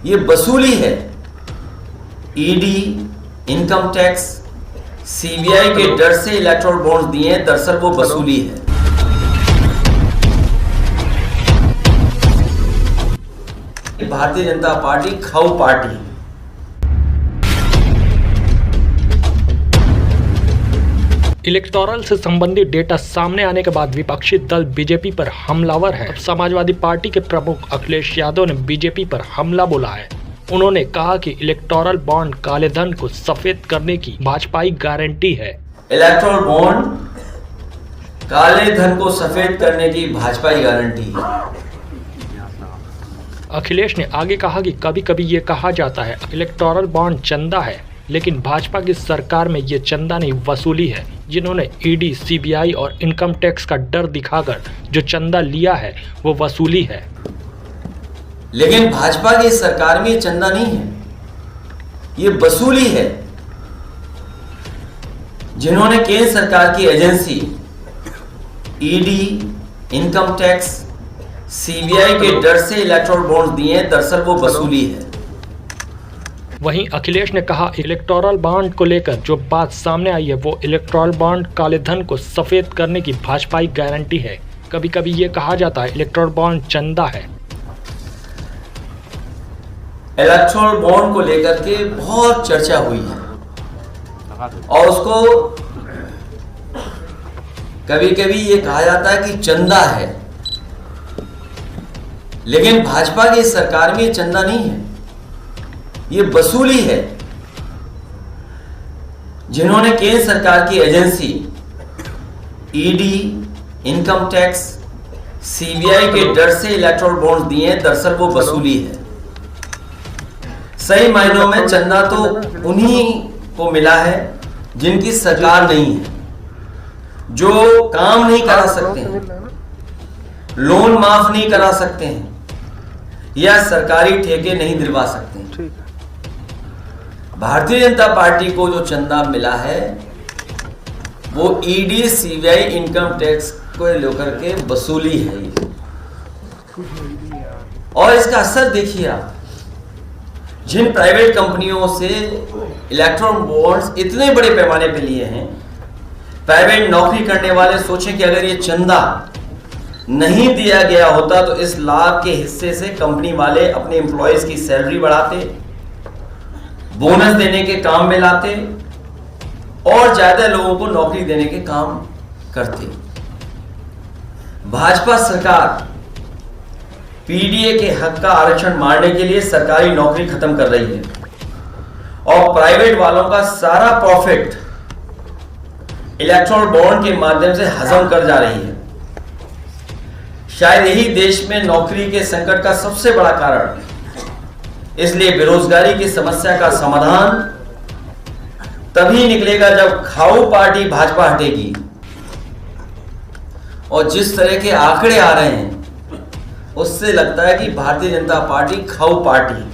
ये वसूली है। ईडी, इनकम टैक्स, सीबीआई के डर से इलेक्टोरल बॉन्ड्स दिए हैं, दरअसल वो वसूली है। भारतीय जनता पार्टी खाऊ पार्टी। इलेक्टोरल से संबंधित डेटा सामने आने के बाद विपक्षी दल बीजेपी पर हमलावर है। समाजवादी पार्टी के प्रमुख अखिलेश यादव ने बीजेपी पर हमला बोला है। उन्होंने कहा कि इलेक्टोरल बॉन्ड काले धन को सफेद करने की भाजपाई गारंटी है। इलेक्टोरल बॉन्ड काले धन को सफेद करने की भाजपाई गारंटी है। अखिलेश ने आगे कहा कि कभी कभी ये कहा जाता है इलेक्टोरल बॉन्ड चंदा है, लेकिन भाजपा की सरकार में ये चंदा नहीं वसूली है। जिन्होंने ईडी, सीबीआई और इनकम टैक्स का डर दिखाकर जो चंदा लिया है वो वसूली है। लेकिन भाजपा की सरकार में ये चंदा नहीं है, ये वसूली है। जिन्होंने केंद्र सरकार की agency ED, income tax, CBI के डर से इलेक्टोरल बॉन्ड्स दिए हैं, दरअसल वो वसूली है। वहीं अखिलेश ने कहा इलेक्टोरल बॉन्ड को लेकर जो बात सामने आई है वो इलेक्टोरल बॉन्ड काले धन को सफेद करने की भाजपाई गारंटी है। कभी कभी ये कहा जाता है इलेक्टोरल बॉन्ड चंदा है। इलेक्टोरल बॉन्ड को लेकर के बहुत चर्चा हुई है और उसको कभी कभी ये कहा जाता है कि चंदा है, लेकिन भाजपा की सरकार में ये चंदा नहीं है, ये वसूली है। जिन्होंने केंद्र सरकार की agency ED, income tax, CBI के डर से इलेक्टोरल बॉन्ड्स दिए हैं, दरअसल वो वसूली है। सही मायनों में चंदा तो उन्हीं को मिला है जिनकी सरकार नहीं है, जो काम नहीं करा सकते हैं, लोन माफ नहीं करा सकते हैं या सरकारी ठेके नहीं दिलवा सकते हैं। भारतीय जनता पार्टी को जो चंदा मिला है वो ईडी, सीबीआई, इनकम टैक्स को लेकर के वसूली है। और इसका असर देखिए आप, जिन प्राइवेट कंपनियों से इलेक्ट्रॉन बॉन्ड्स इतने बड़े पैमाने पे लिए हैं, प्राइवेट नौकरी करने वाले सोचें कि अगर ये चंदा नहीं दिया गया होता तो इस लाभ के हिस्से से कंपनी वाले अपने एम्प्लॉयज की सैलरी बढ़ाते, बोनस देने के काम में लाते और ज्यादा लोगों को नौकरी देने के काम करते। भाजपा सरकार पीडीए के हक का आरक्षण मारने के लिए सरकारी नौकरी खत्म कर रही है और प्राइवेट वालों का सारा प्रॉफिट इलेक्टोरल बॉन्ड के माध्यम से हजम कर जा रही है। शायद यही देश में नौकरी के संकट का सबसे बड़ा कारण है। इसलिए बेरोजगारी की समस्या का समाधान तभी निकलेगा जब खाऊ पार्टी भाजपा हटेगी। और जिस तरह के आंकड़े आ रहे हैं उससे लगता है कि भारतीय जनता पार्टी खाऊ पार्टी